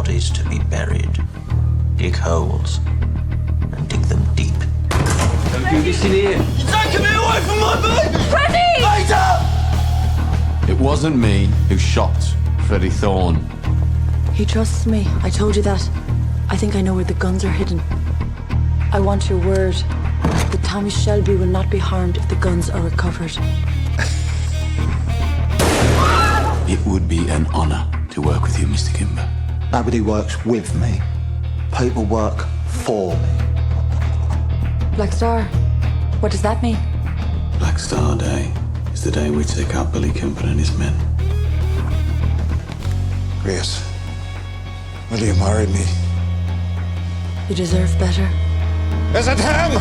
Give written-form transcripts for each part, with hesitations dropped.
bodies to be buried. Dig holes and dig them deep. Don't do this in here. You're taking me away from my baby! Freddie! Later! It wasn't me who shot Freddie Thorne. He trusts me. I told you that. I think I know where the guns are hidden. I want your word that Tommy Shelby will not be harmed if the guns are recovered. It would be an honor to work with you, Mr. Kimber. Nobody works with me. People work for me. Black Star, what does that mean? Black Star Day is the day we take out Billy Kimber and his men. Grace, will you marry me? You deserve better. Is it him?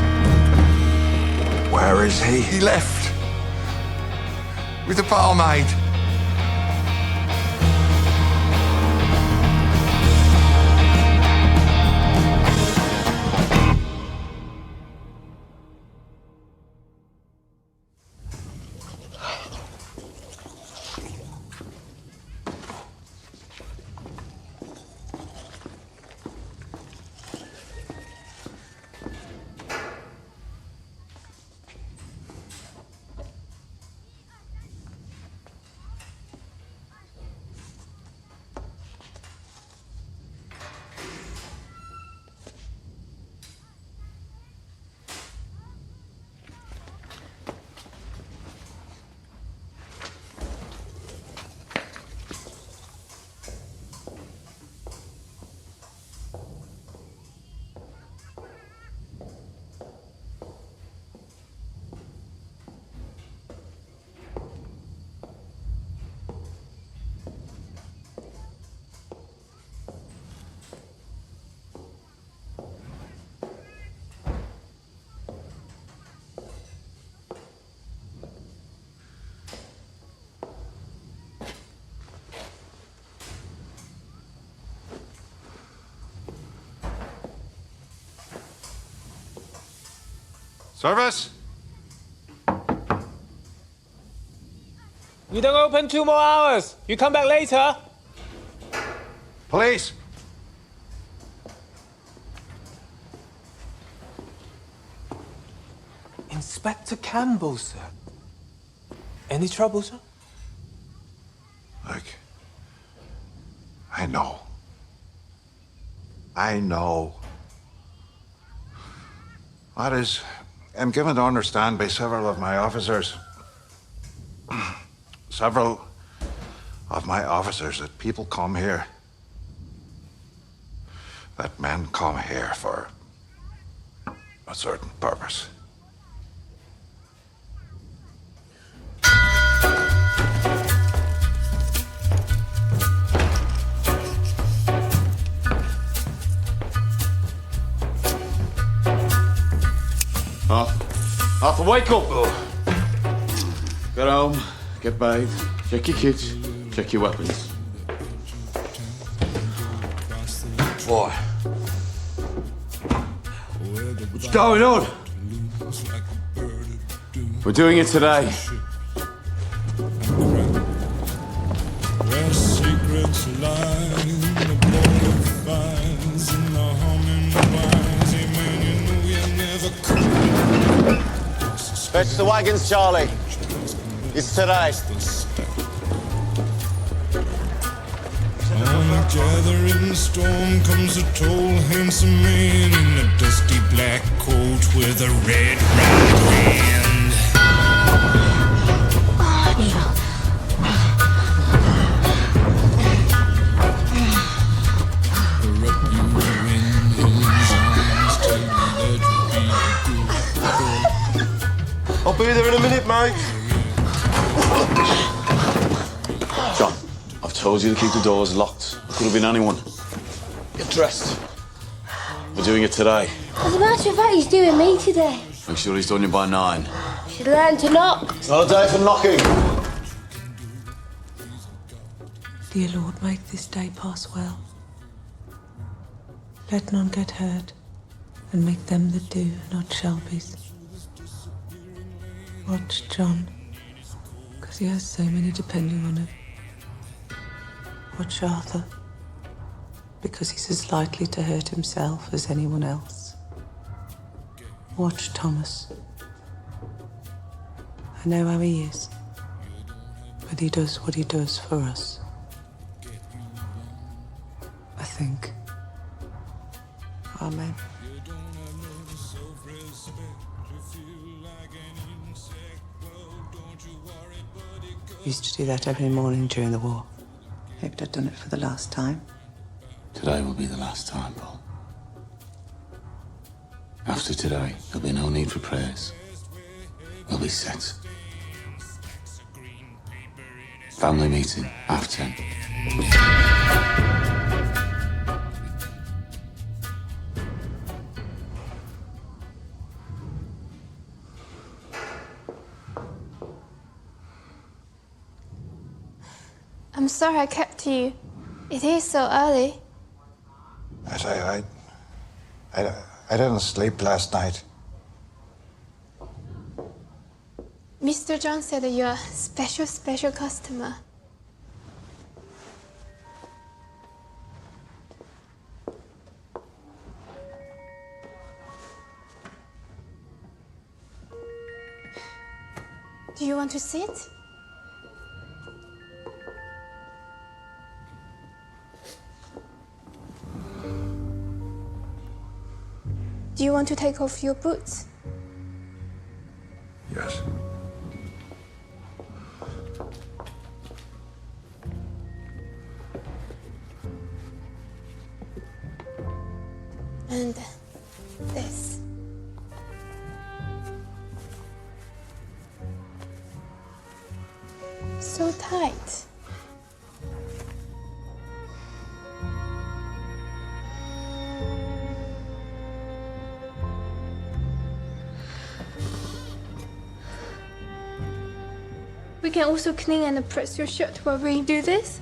Where is he? He left. With the barmaid. Service? You don't open 2 more hours. You come back later. Police! Inspector Campbell, sir. Any trouble, sir? Look, I know. That is, I'm given to understand by several of my officers that people come here, that men come here for a certain purpose. Arthur, wake up! Get home, get bathed, check your kit, check your weapons. Boy. What's going on? We're doing it today. Where secrets lie in the bonfires and the humming wires. Hey man, you know you never could. Fetch the wagons, Charlie. It's today. On a gathering storm comes a tall, handsome man in a dusty black coat with a red right hand. Wrap you in his arms, tell me that you'll be a good boy. I'll be there in a minute, mate. John, I've told you to keep the doors locked. It could have been anyone. Get dressed. We're doing it today. As a matter of fact, he's doing me today. Make sure he's done you by 9. Should learn to knock. It's not a day for knocking. Dear Lord, make this day pass well. Let none get hurt, and make them that do not Shelby's. Watch John, because he has so many depending on him. Watch Arthur, because he's as likely to hurt himself as anyone else. Watch Thomas. I know how he is, but he does what he does for us. I think. Amen. Used to do that every morning during the war. Hoped I'd done it for the last time. Today will be the last time, Paul. After today, there'll be no need for prayers. We'll be set. Family meeting, 10:30. I'm sorry I kept you. It is so early. I didn't sleep last night. Mr. John said that you're a special customer. Do you want to sit? Do you want to take off your boots? Yes. And this. So tight. We can also clean and press your shirt while we do this.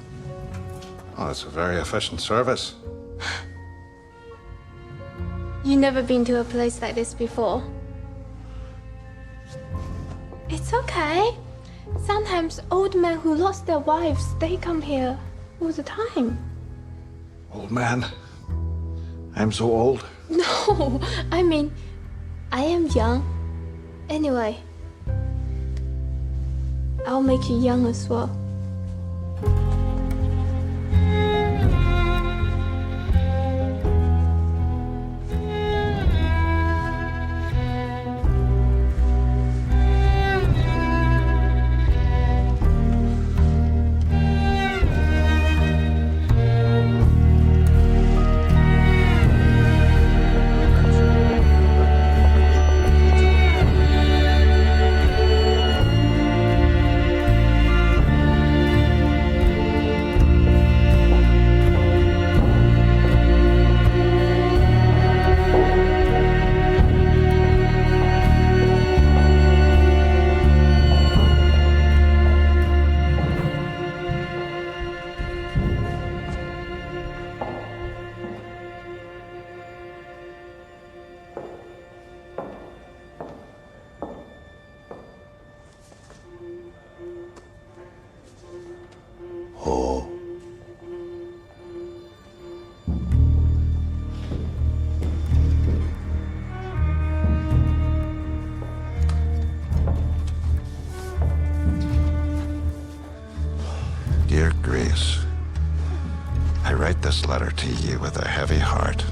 Oh, it's a very efficient service. You've never been to a place like this before. It's okay. Sometimes old men who lost their wives, they come here all the time. Old man. I'm so old. No, I mean, I am young. Anyway, I'll make you young as well. Dear Grace, I write this letter to you with a heavy heart.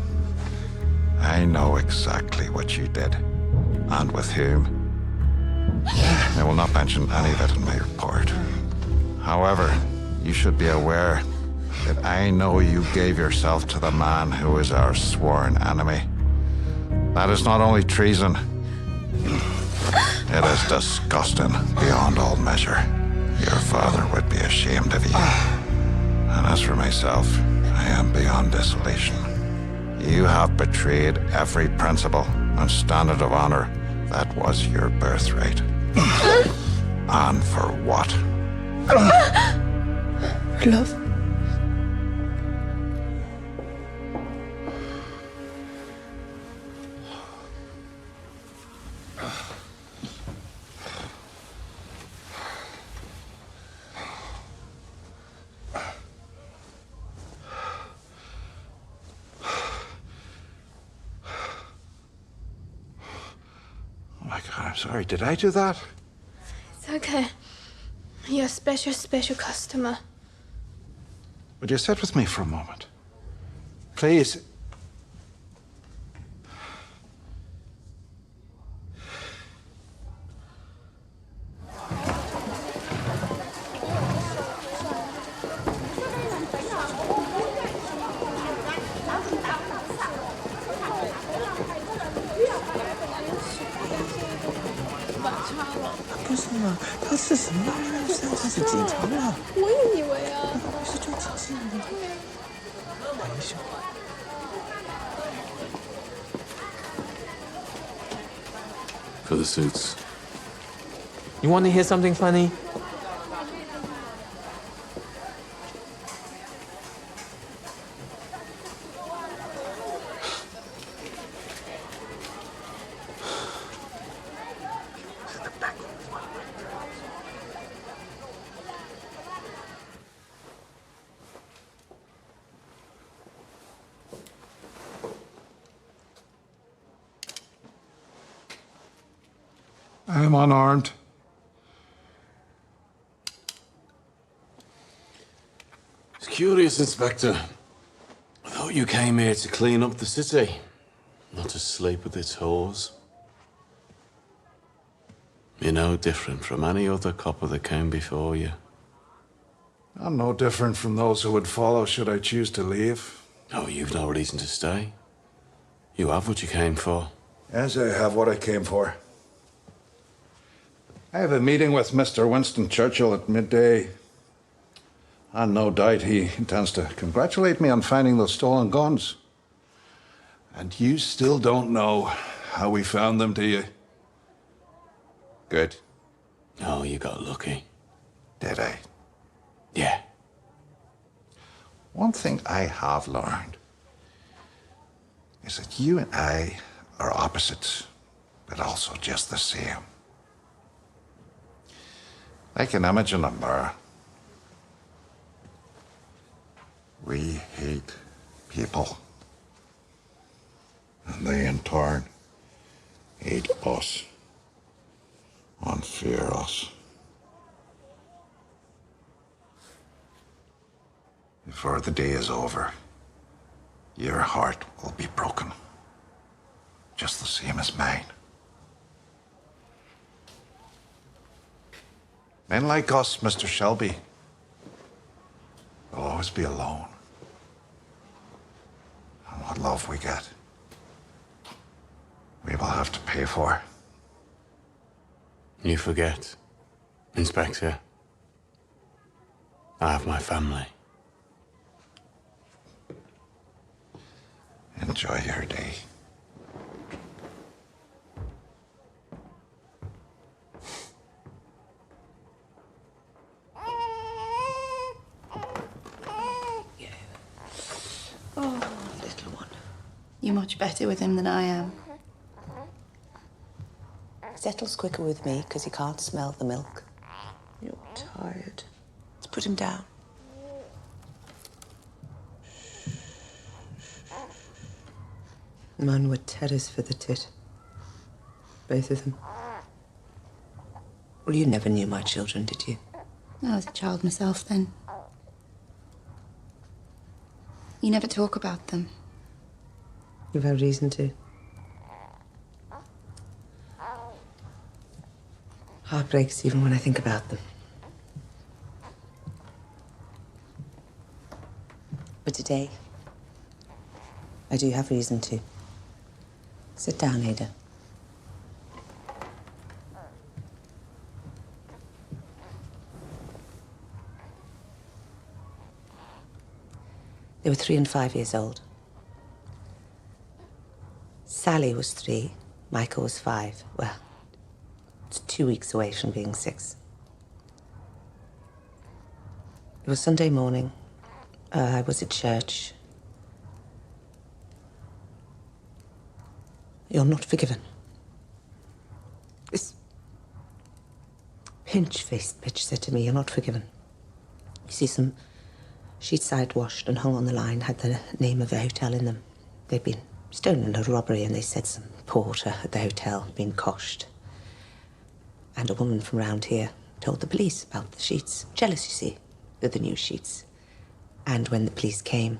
I know exactly what you did, and with whom. I will not mention any of it in my report. However, you should be aware that I know you gave yourself to the man who is our sworn enemy. That is not only treason, it is disgusting beyond all measure. Your father would be ashamed of you. And as for myself, I am beyond desolation. You have betrayed every principle and standard of honor that was your birthright. And for what? Love. I'm sorry, did I do that? It's okay. You're a special customer. Would you sit with me for a moment? Please. For the suits. You want to hear something funny? I'm unarmed. It's curious, Inspector. I thought you came here to clean up the city, not to sleep with its whores. You're no different from any other copper that came before you. I'm no different from those who would follow should I choose to leave. Oh, you've no reason to stay. You have what you came for. Yes, I have what I came for. I have a meeting with Mr. Winston Churchill at midday. And no doubt he intends to congratulate me on finding those stolen guns. And you still don't know how we found them, do you? Good. Oh, you got lucky. Did I? Yeah. One thing I have learned is that you and I are opposites, but also just the same. Like an image in a mirror. We hate people. And they in turn hate us and fear us. Before the day is over, your heart will be broken. Just the same as mine. Men like us, Mr. Shelby, will always be alone. And what love we get, we will have to pay for. You forget, Inspector. I have my family. Enjoy your day. You're much better with him than I am. Settles quicker with me because he can't smell the milk. You're tired. Let's put him down. Man were terrors for the tit. Both of them. Well, you never knew my children, did you? I was a child myself then. You never talk about them. You've had reason to. Heart breaks even when I think about them. But today, I do have reason to. Sit down, Ada. They were 3 and 5 years old. Sally was 3, Michael was 5. Well, it's 2 weeks away from being 6. It was Sunday morning. I was at church. You're not forgiven. This pinch-faced bitch said to me, you're not forgiven. You see, some sheets I'd washed and hung on the line had the name of a hotel in them. They'd been stolen in a robbery, and they said some porter at the hotel had been coshed. And a woman from round here told the police about the sheets. Jealous, you see, of the new sheets. And when the police came,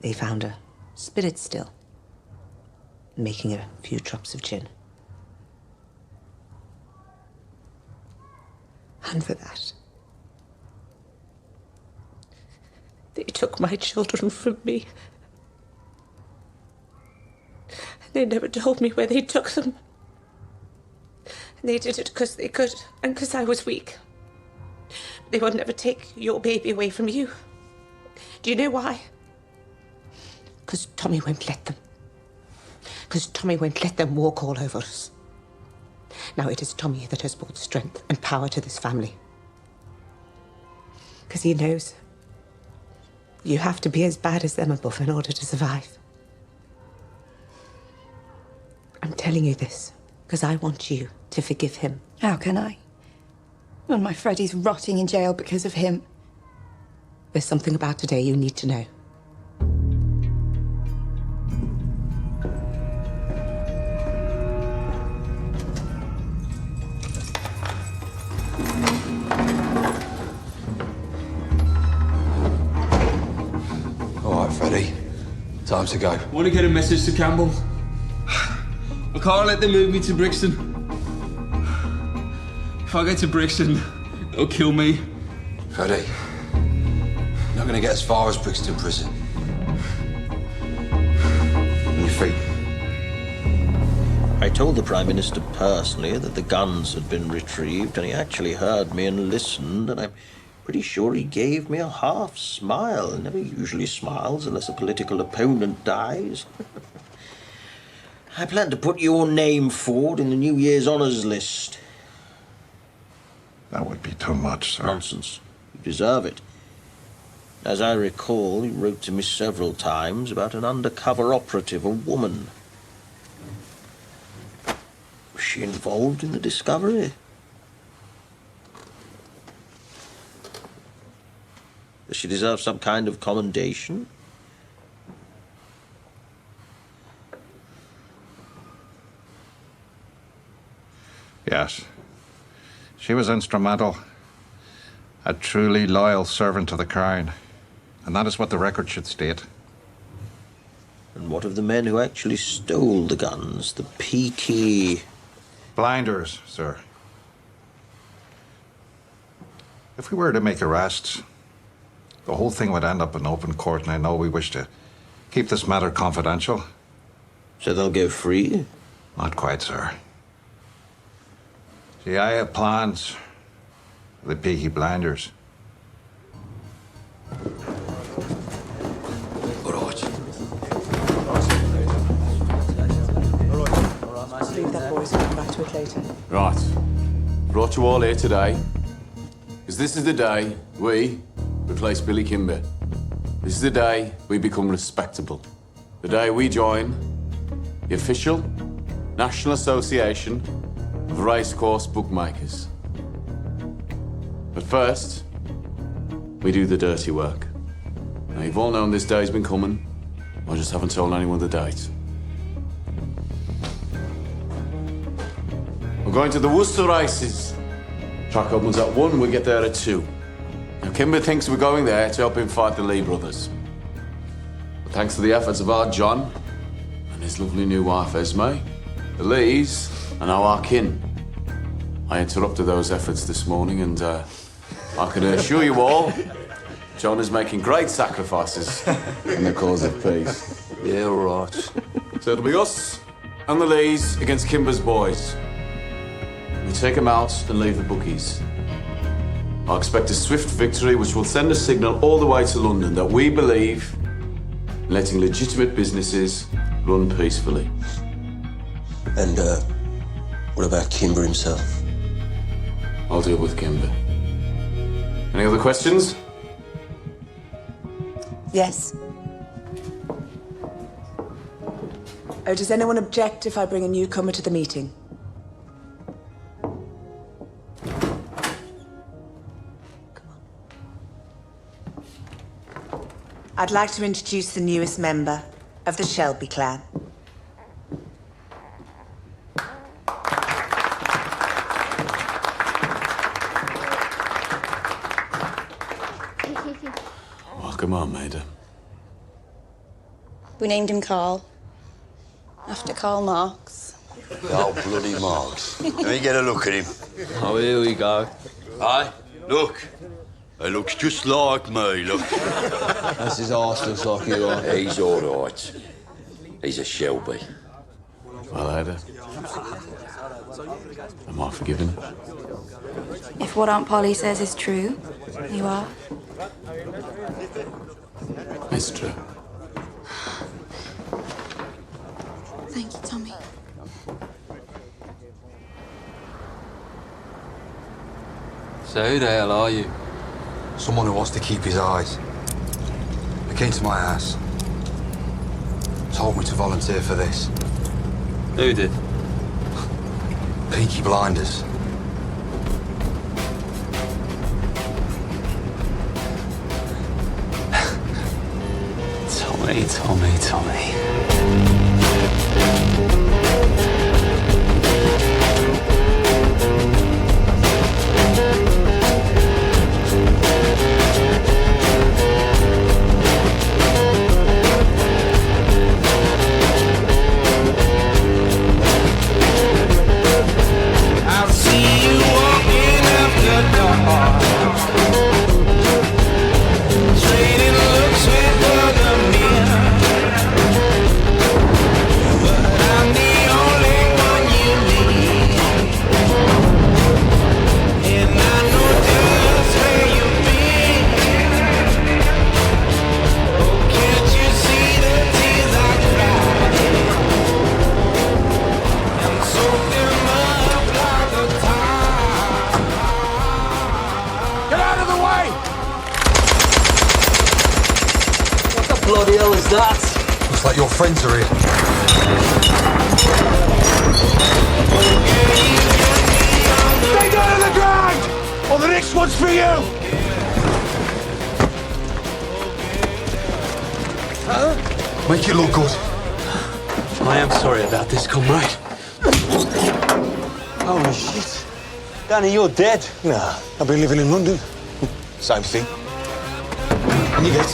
they found her spirit still, making a few drops of gin. And for that, they took my children from me. And they never told me where they took them. And they did it because they could, and because I was weak. They would never take your baby away from you. Do you know why? Because Tommy won't let them. Because Tommy won't let them walk all over us. Now it is Tommy that has brought strength and power to this family. Because he knows you have to be as bad as them above in order to survive. I'm telling you this because I want you to forgive him. How can I? When my Freddie's rotting in jail because of him. There's something about today you need to know. All right, Freddie. Time to go. Want to get a message to Campbell? I can't let them move me to Brixton. If I get to Brixton, they'll kill me. Freddie, you're not going to get as far as Brixton Prison. On your feet. I told the Prime Minister personally that the guns had been retrieved, and he actually heard me and listened, and I'm pretty sure he gave me a half smile. He never usually smiles unless a political opponent dies. I plan to put your name forward in the New Year's honours list. That would be too much, sir. Nonsense. You deserve it. As I recall, you wrote to me several times about an undercover operative, a woman. Was she involved in the discovery? Does she deserve some kind of commendation? Yes. She was instrumental. A truly loyal servant to the Crown. And that is what the record should state. And what of the men who actually stole the guns, the peaky... Blinders, sir. If we were to make arrests, the whole thing would end up in open court, and I know we wish to keep this matter confidential. So they'll go free? Not quite, sir. See, I have plans for the peaky blinders. All right. Leave that, boys. We'll come back to it later. Right. Brought you all here today because this is the day we replace Billy Kimber. This is the day we become respectable. The day we join the official National Association of Racecourse Bookmakers. But first, we do the dirty work. Now, you've all known this day's been coming. I just haven't told anyone the date. We're going to the Worcester races. Track opens at 1, we get there at 2. Now, Kimber thinks we're going there to help him fight the Lee brothers. But thanks to the efforts of our John and his lovely new wife, Esme, the Lees are now our kin. I interrupted those efforts this morning, and I can assure you all, John is making great sacrifices in the cause of peace. Yeah, all right. So it'll be us and the Lees against Kimber's boys. We take them out and leave the bookies. I expect a swift victory which will send a signal all the way to London that we believe in letting legitimate businesses run peacefully. And, what about Kimber himself? I'll deal with Kimber. Any other questions? Yes. Oh, does anyone object if I bring a newcomer to the meeting? I'd like to introduce the newest member of the Shelby clan. Welcome home, Maida. We named him Carl. After Karl Marx. Oh, bloody Marx. Let me get a look at him. Oh, here we go. Aye, look. He looks just like me, look. That's his arse looks like you are. He's all right. He's a Shelby. Well, Ada. Am I forgiven? If what Aunt Polly says is true, you are. It's true. Thank you, Tommy. So who the hell are you? Someone who wants to keep his eyes. They came to my house. Told me to volunteer for this. Who did? Peaky Blinders. Tommy. I'll see you walking after dark, trading looks with other men. But I'm the only one you need, and I know just where you've been. Oh, can't you see the tears I cried and soak them up like a tide? Get out of the way! What the bloody hell is that? Looks like your friends are here. Stay down on the ground! Or the next one's for you! Make it look good. I am sorry about this, comrade. Holy shit. Danny, you're dead. Nah, I've been living in London. Same thing. And you get?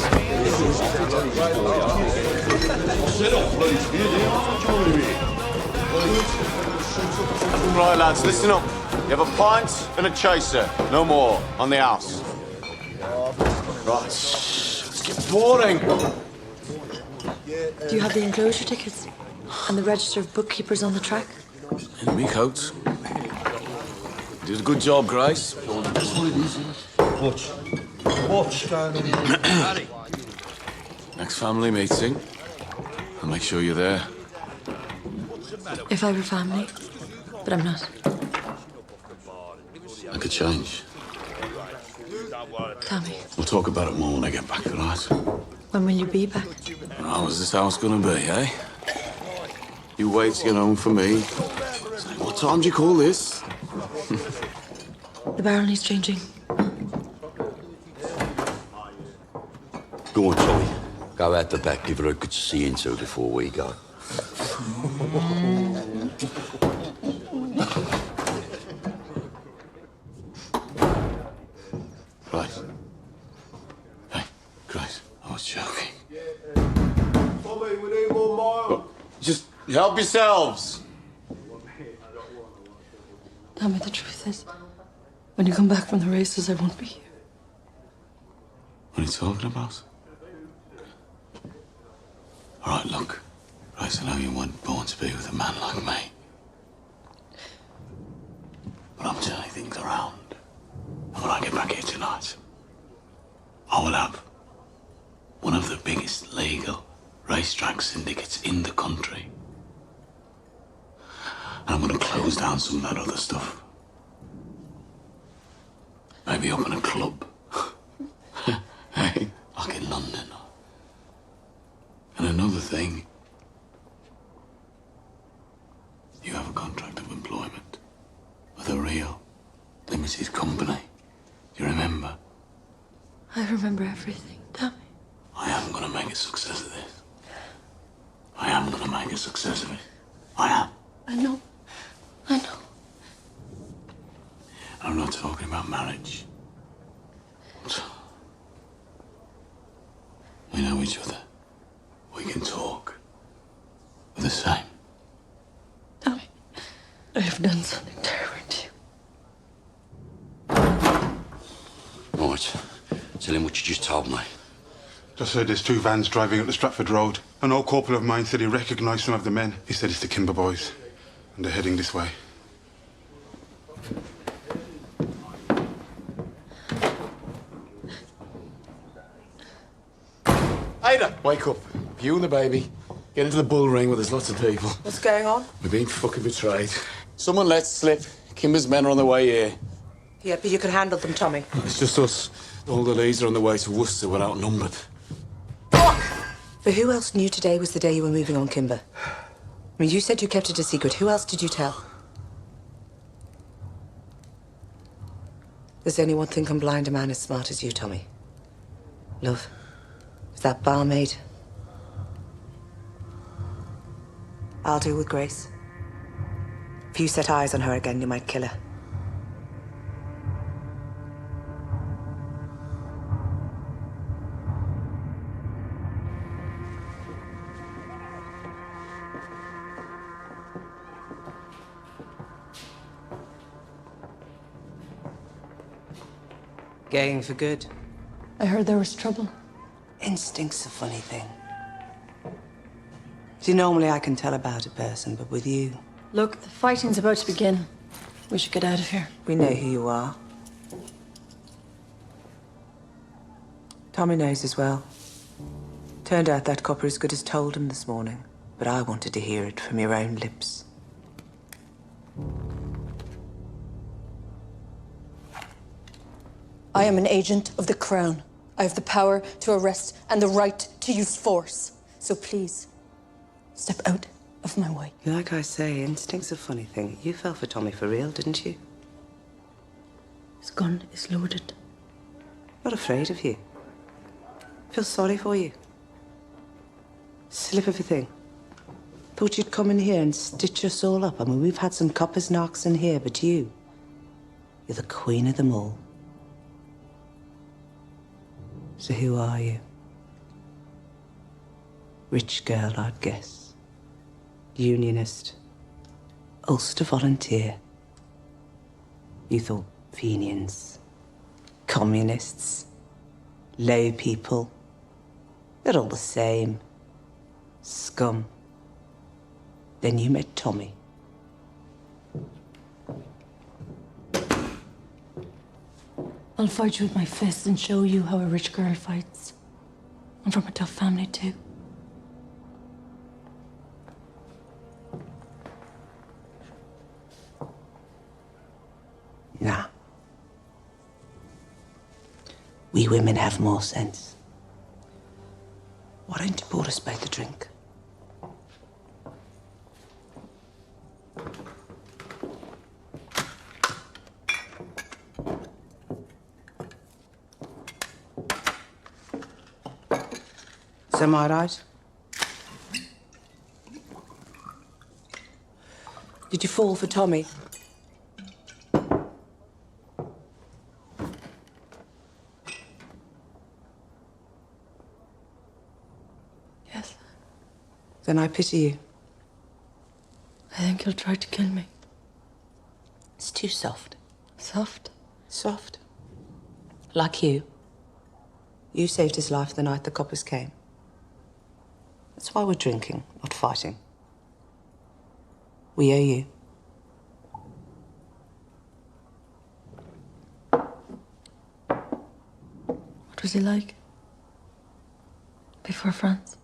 Right, lads, listen up. You have a pint and a chaser. No more. On the house. Right. It's getting boring. Do you have the enclosure tickets? And the register of bookkeepers on the track? In me coat. You did a good job, Grace. Watch. Next family meeting. I'll make sure you're there. If I were family. But I'm not. I could change. Tommy, We'll talk about it more when I get back, all right? when will you be back? How is this house gonna be, eh? You wait to get home for me. Say, what time do you call this? The barrel needs changing. Go on, Tommy. Go out the back, give her a good see into before we go. Right. Hey, Grace, I was joking. Tommy, we need more miles. Just help yourselves. Tommy, the truth is, when you come back from the races, I won't be here. What are you talking about? All right, look. Grace, I know you weren't born to be with a man like me. But I'm turning things around. And when I get back here tonight, I will have one of the biggest legal racetrack syndicates in the country. And I'm going to close down some of that other stuff. Maybe open a club. Hey, like in London. And another thing, you have a contract of employment with a real limited company. Do you remember? I remember everything, Tommy. I am going to make a success of this. I am going to make a success of it. I am. I know. I'm not talking about marriage. each other. We can talk. We're the same. Tommy, I have done something terrible to you. Right. Tell him what you just told me. Just heard there's 2 vans driving up the Stratford Road. An old corporal of mine said he recognised some of the men. He said it's the Kimber boys, and they're heading this way. Ada, wake up. You and the baby. Get into the bull ring where there's lots of people. What's going on? We're being fucking betrayed. Someone let slip. Kimber's men are on their way here. Yeah, but you can handle them, Tommy. It's just us. All the leads are on the way to Worcester. We're outnumbered. But who else knew today was the day you were moving on, Kimber? I mean, you said you kept it a secret. Who else did you tell? There's only one thing can blind a man as smart as you, Tommy. Love. Is that barmaid? I'll deal with Grace. If you set eyes on her again, you might kill her. Going for good. I heard there was trouble. Instinct's a funny thing. See, normally I can tell about a person, but with you... Look, the fighting's about to begin. We should get out of here. We know who you are. Tommy knows as well. Turned out that copper as good as told him this morning, but I wanted to hear it from your own lips. I am an agent of the Crown. I have the power to arrest and the right to use force. So please, step out of my way. Like I say, instinct's a funny thing. You fell for Tommy for real, didn't you? His gun is loaded. Not afraid of you. Feel sorry for you. Slip of a thing. Thought you'd come in here and stitch us all up. I mean, we've had some coppers knocks in here, but you're the queen of them all. So who are you? Rich girl, I'd guess. Unionist. Ulster volunteer. You thought Fenians, communists, low people. They're all the same. Scum. Then you met Tommy. I'll fight you with my fists and show you how a rich girl fights. I'm from a tough family, too. Nah. We women have more sense. Why don't you pour us both a drink? So am I right? Did you fall for Tommy? Yes. Then I pity you. I think he'll try to kill me. It's too soft. Soft? Soft. Like you. You saved his life the night the coppers came. That's why we're drinking, not fighting. We owe you. What was he like? Before France?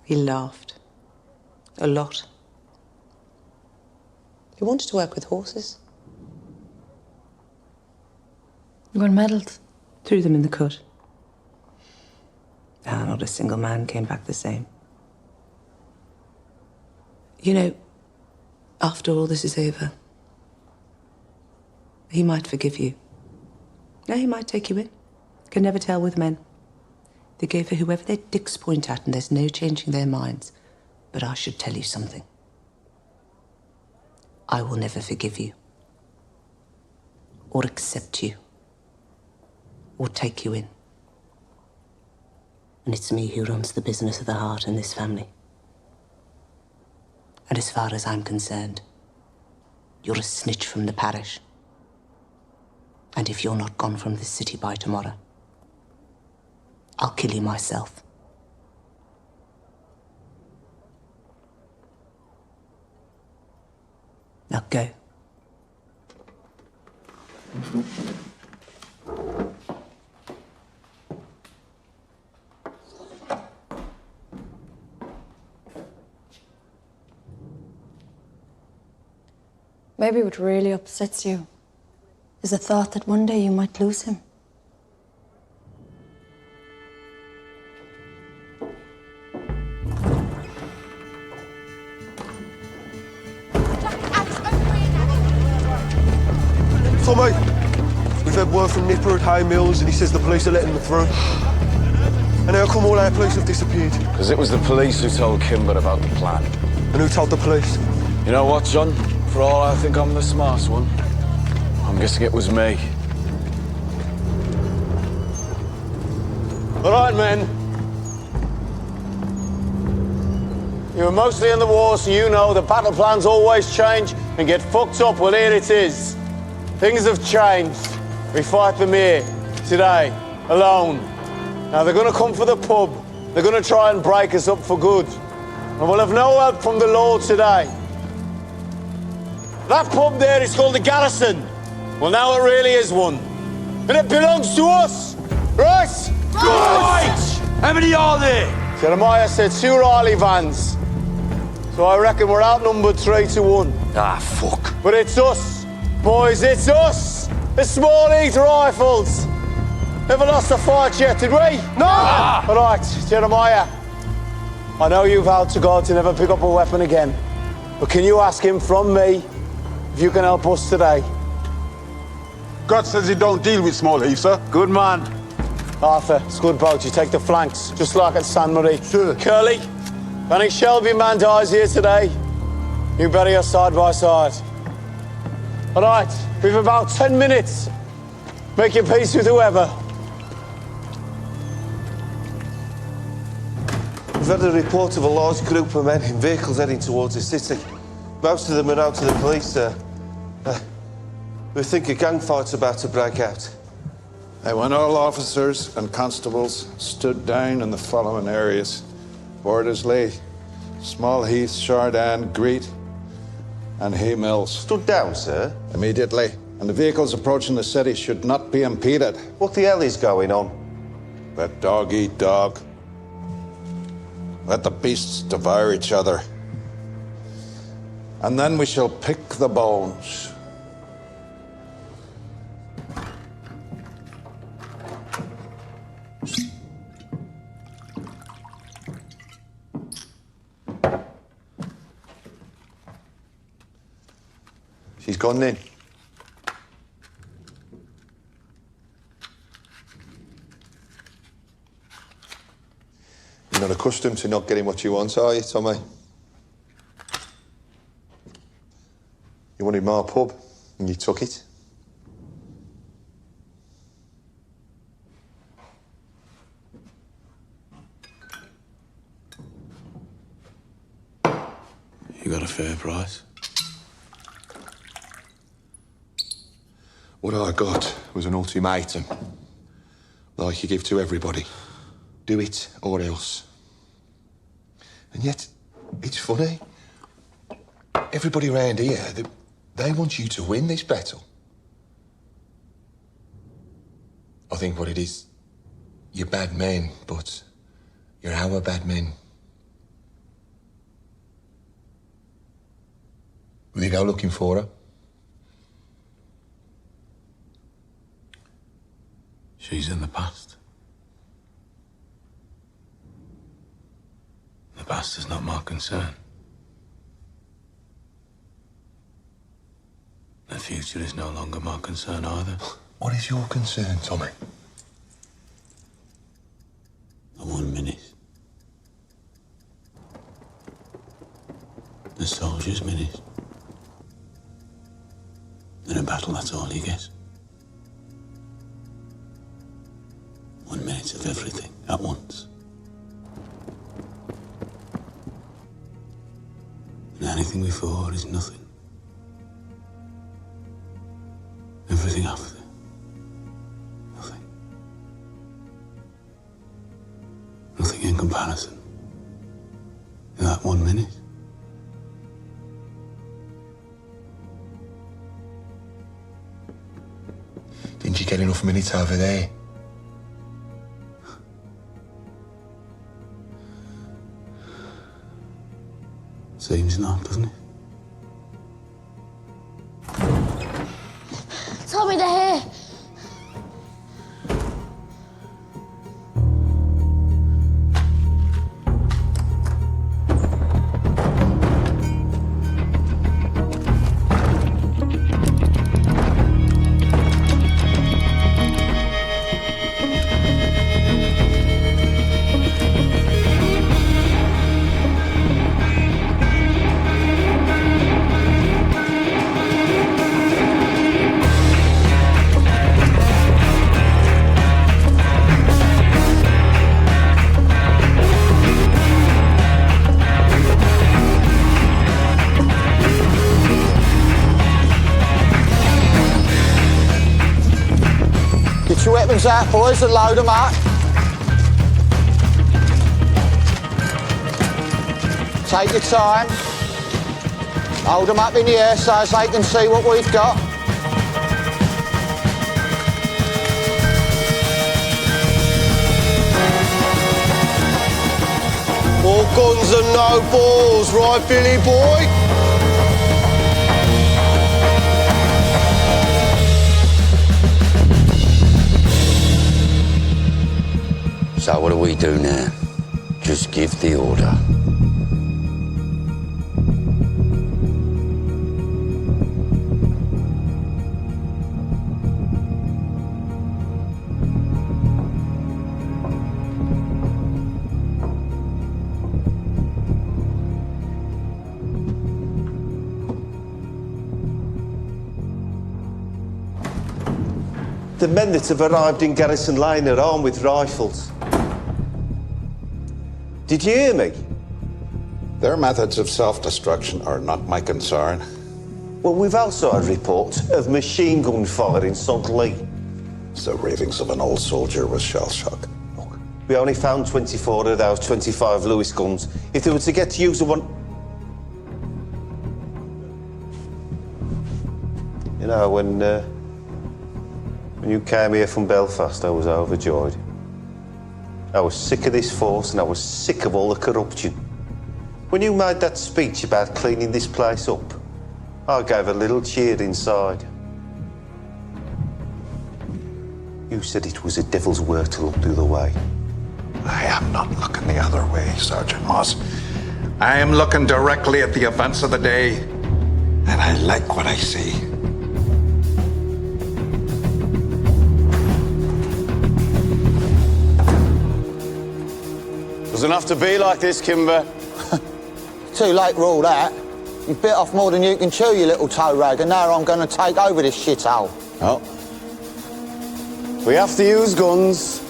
He laughed. A lot. He wanted to work with horses. You won medals? Threw them in the cut. Ah, not a single man came back the same. You know, after all this is over, he might forgive you. No, he might take you in. Can never tell with men. They go for whoever their dicks point at, and there's no changing their minds. But I should tell you something. I will never forgive you. Or accept you. Or take you in. And it's me who runs the business of the heart in this family. And as far as I'm concerned, you're a snitch from the parish. And if you're not gone from this city by tomorrow, I'll kill you myself. Now go. Maybe what really upsets you is the thought that one day you might lose him. Tommy, we've had word from Nipper at Hay Mills and he says the police are letting them through. And how come all our police have disappeared? Because it was the police who told Kimber about the plan. And who told the police? You know what, John? For all I think I'm the smart one, I'm guessing it was me. All right, men. You were mostly in the war, so you know the battle plans always change and get fucked up. Well, here it is. Things have changed. We fight them here, today, alone. Now, they're going to come for the pub. They're going to try and break us up for good. And we'll have no help from the Lord today. That pub there is called the Garrison. Well, now it really is one. And it belongs to us. Right? Right! How many are there? Jeremiah said 2 Riley vans. So I reckon we're outnumbered 3-1. Ah, fuck. But it's us. Boys, it's us. The small heat rifles. Never lost a fight yet, did we? No! Ah. All right, Jeremiah. I know you've vowed to God to never pick up a weapon again. But can you ask him from me if you can help us today? God says he don't deal with small heat, sir. Good man. Arthur, it's good boat. You take the flanks, just like at San Marie. Sure. Curly, if any Shelby man dies here today, you bury us side by side. All right, we've about 10 minutes. Make your peace with whoever. We've had a report of a large group of men in vehicles heading towards the city. Most of them are out to the police, sir. We think a gang fight's about to break out. When all officers and constables stood down in the following areas: Bordersley, Small Heath, Shardane, Greet, and Hay Mills. Stood down, sir? Immediately. And the vehicles approaching the city should not be impeded. What the hell is going on? Let dog eat dog. Let the beasts devour each other. And then we shall pick the bones. She's gone in. You're not accustomed to not getting what you want, are you, Tommy? You wanted my pub, and you took it. You got a fair price. What I got was an ultimatum, like you give to everybody. Do it or else. And yet, it's funny. Everybody around here, they want you to win this battle. I think what it is, you're bad men, but you're our bad men. Will you go looking for her? She's in the past. The past is not my concern. The future is no longer my concern either. What is your concern, Tommy? The 1 minute. The soldier's minute. In a battle, that's all you get. 1 minute of everything at once. before is nothing. Everything after. Nothing. Nothing in comparison. In that 1 minute. Didn't you get enough minutes over there? Seems not, doesn't it? Tommy, they're here. Get your weapons out, boys, and load them up. Take your time. Hold them up in the air so as they can see what we've got. All guns and no balls, right, Billy boy? So what do we do now? Just give the order. The men that have arrived in Garrison Lane are armed with rifles. Did you hear me? Their methods of self-destruction are not my concern. Well, we've also had reports of machine gun fire in Salt Lee. It's the ravings of an old soldier with shell shock. We only found 24 of those 25 Lewis guns. If they were to get to use the one... You know, when you came here from Belfast, I was overjoyed. I was sick of this force and I was sick of all the corruption. When you made that speech about cleaning this place up, I gave a little cheer inside. You said it was a devil's work to look the other way. I am not looking the other way, Sergeant Moss. I am looking directly at the events of the day, and I like what I see. It was enough to be like this, Kimber. Too late for all that. You've bit off more than you can chew, you little toe rag, and now I'm going to take over this shithole. Oh. We have to use guns.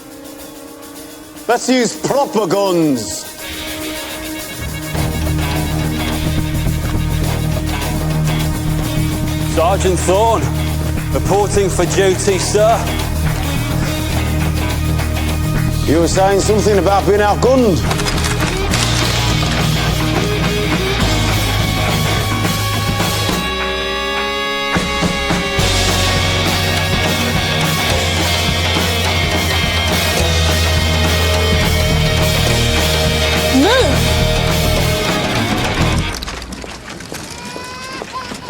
Let's use proper guns. Sergeant Thorne, reporting for duty, sir. You were saying something about being outgunned.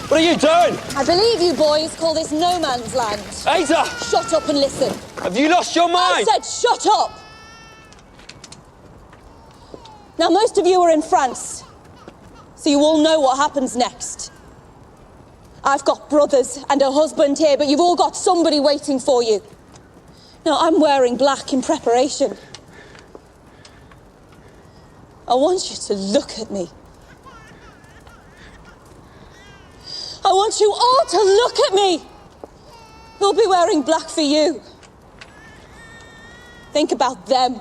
What are you doing? I believe you boys call this no man's land. Ada! Shut up and listen. Have you lost your mind? I said shut up! Now, most of you are in France, so you all know what happens next. I've got brothers and a husband here, but you've all got somebody waiting for you. Now, I'm wearing black in preparation. I want you to look at me. I want you all to look at me. They'll be wearing black for you. Think about them.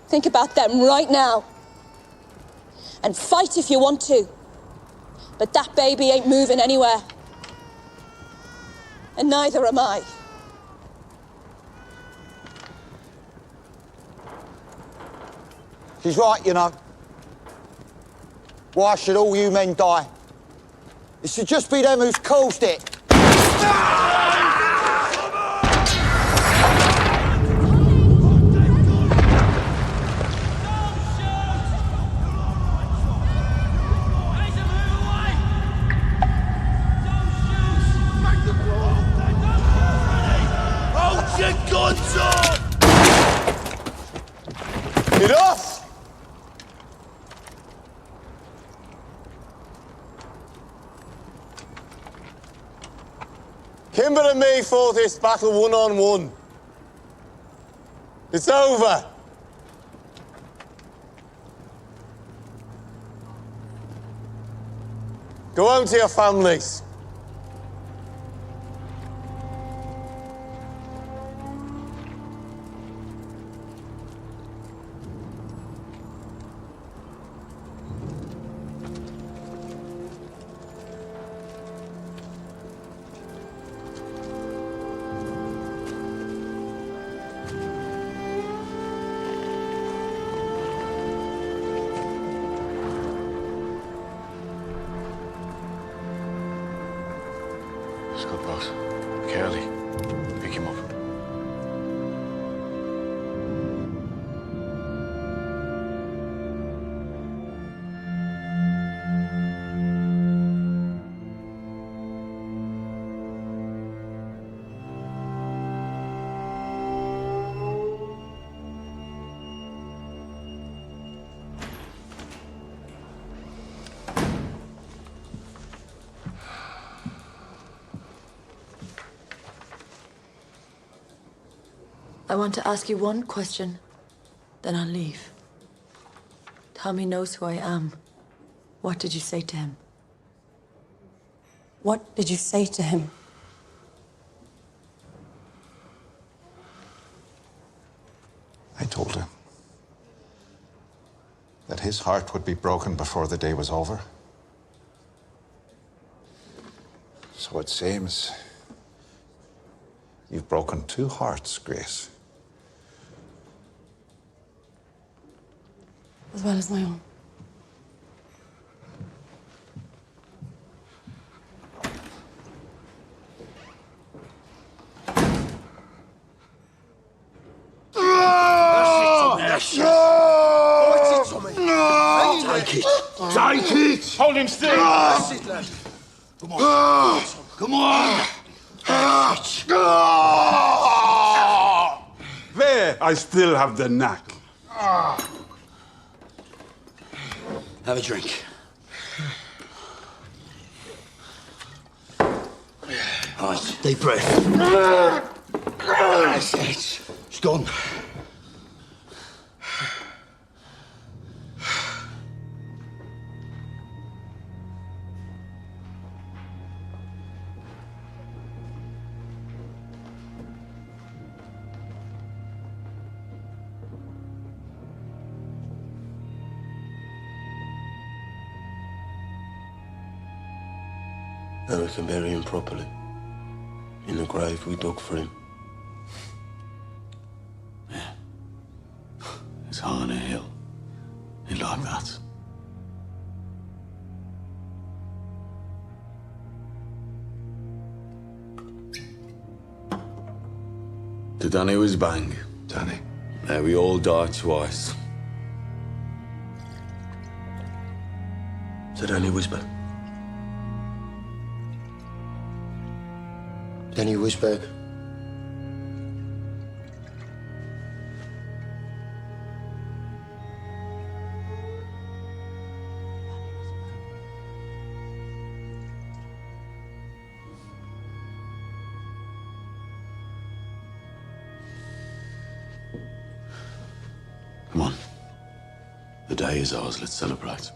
Think about them right now. And fight if you want to. But that baby ain't moving anywhere. And neither am I. She's right, you know. Why should all you men die? It should just be them who's caused it. Hold your guns up! Enough! Kimber and me fought this battle one-on-one. It's over. Go home to your families. Scott, boss. Carly, pick him up. I want to ask you one question, then I'll leave. Tommy knows who I am. What did you say to him? What did you say to him? I told him that his heart would be broken before the day was over. So it seems you've broken two hearts, Grace. As well as my own. Take it! Take it! Hold him still! That's it, lad. Come on. Come on! There, I still have the knack. Have a drink. All right, deep breath. That's it. It's gone. Now we can bury him properly. In the grave we dug for him. Yeah. It's hung on a hill. He'd like that. To Danny was bang. Danny. There we all died twice. So Danny whisper. Danny whisper. Come on. The day is ours. Let's celebrate.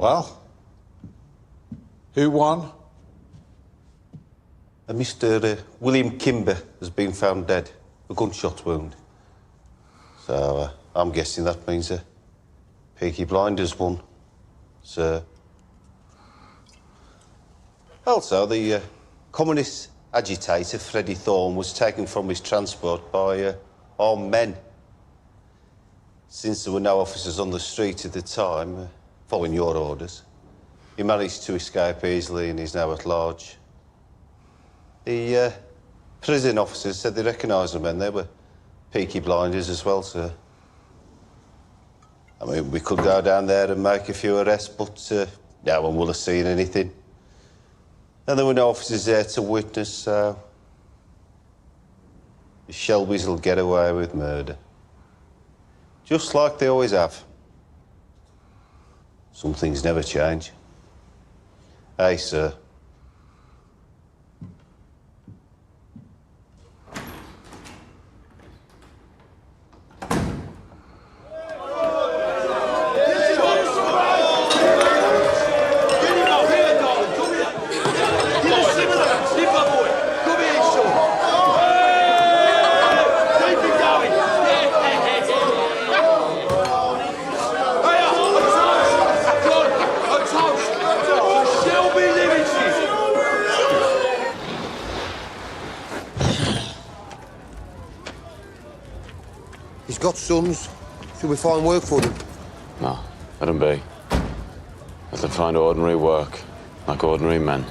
Well, who won? Mr. William Kimber has been found dead, a gunshot wound. So I'm guessing that means Peaky Blinders won, sir. Also, the communist agitator Freddie Thorne was taken from his transport by armed men. Since there were no officers on the street at the time, following your orders, he managed to escape easily and is now at large. The prison officers said they recognised the men. They were Peaky Blinders as well, sir. I mean, we could go down there and make a few arrests, but no one will have seen anything. And there were no officers there to witness, so the Shelbys will get away with murder. Just like they always have. Some things never change. Hey, sir. He's got sons. Should we find work for them? No, let them be. Let them find ordinary work, like ordinary men.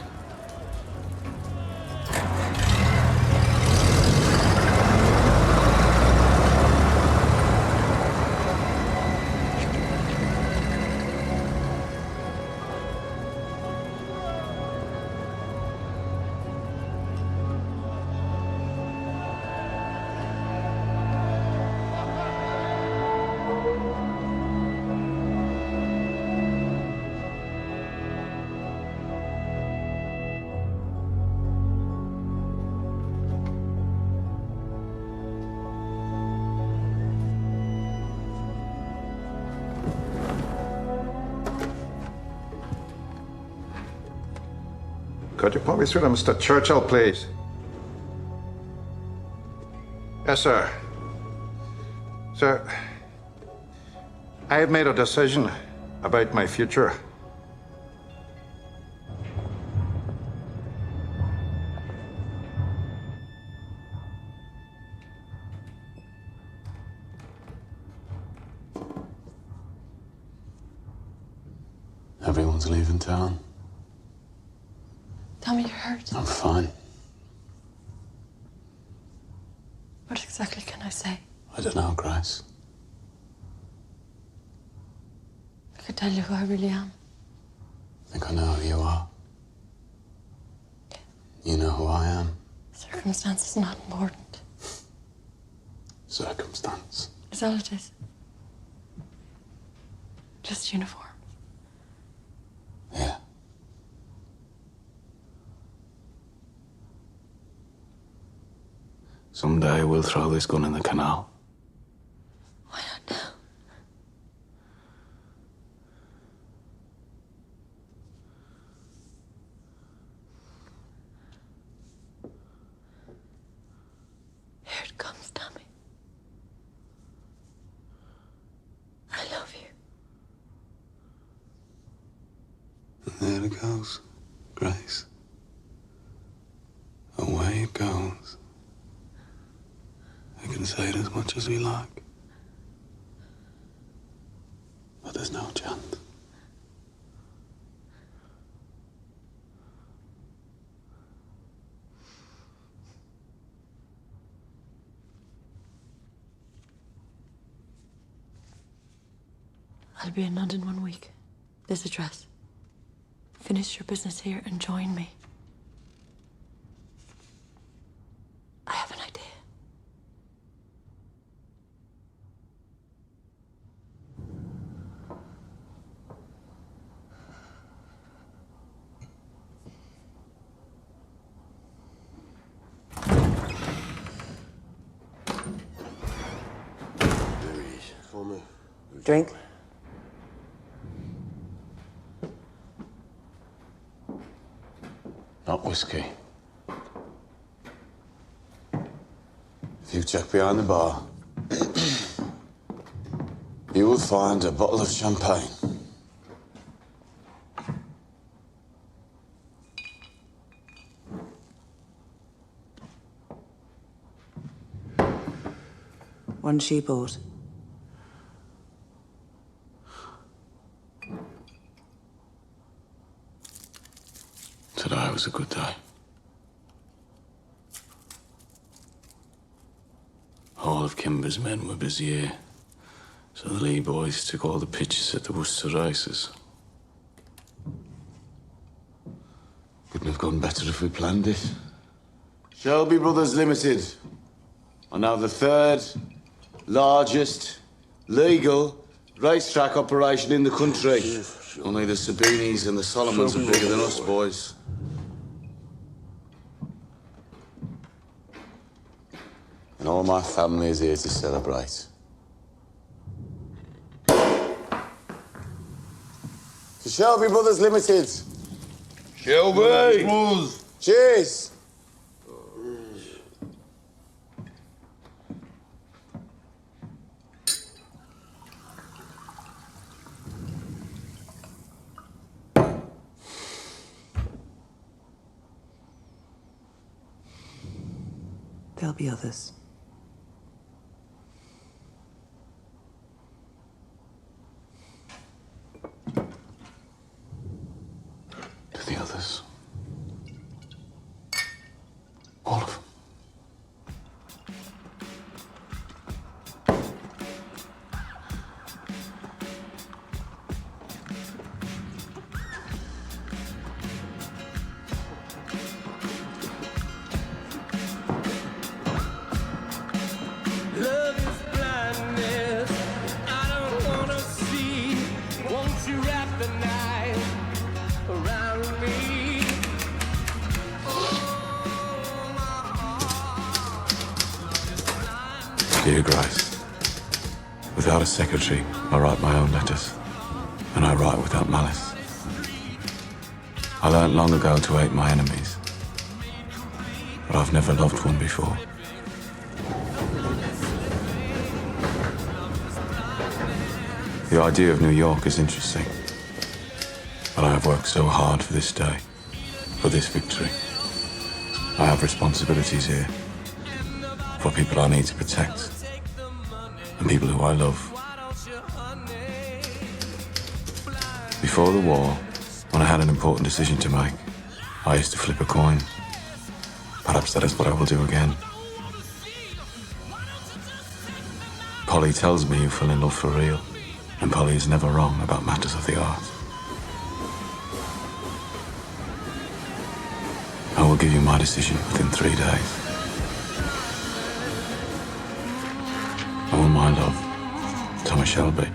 Could you put me through to Mr. Churchill, please? Yes, sir. Sir, I have made a decision about my future. Everyone's leaving town. Tell me you're hurt. I'm fine. What exactly can I say? I don't know, Grace. I could tell you who I really am. I think I know who you are. You know who I am. Circumstance is not important. Circumstance. Is all it is. Just uniform. Yeah. Someday we'll throw this gun in the canal. Why not now? Here it comes, Tommy. I love you. And there it goes, Grace. Away it goes. We can say it as much as we like. But there's no chance. I'll be in London 1 week. This address. Finish your business here and join me. I have an idea. Drink? not whiskey. If you check behind the bar, you will find a bottle of champagne. One she bought. Today was a good day. All of Kimber's men were busy here, so the Lee boys took all the pictures at the Worcester races. Couldn't have gone better if we planned it. Shelby Brothers Limited are now the third largest legal racetrack operation in the country. Only the Sabinis and the Solomons are bigger than us, boys. And all my family is here to celebrate. To Shelby Brothers Limited. Shelby! Cheers! There'll be others. To the others. All of them. Love is blindness. I don't wanna see. Won't you wrap the night around me? Dear Grace, without a secretary, I write my own letters, and I write without malice. I learnt long ago to hate my enemies, but I've never loved one before. The idea of New York is interesting, but I have worked so hard for this day, for this victory. I have responsibilities here, for people I need to protect, and people who I love. Before the war, when I had an important decision to make, I used to flip a coin. Perhaps that is what I will do again. Polly tells me you fell in love for real, and Polly is never wrong about matters of the art. I will give you my decision within 3 days. All my love, Thomas Shelby.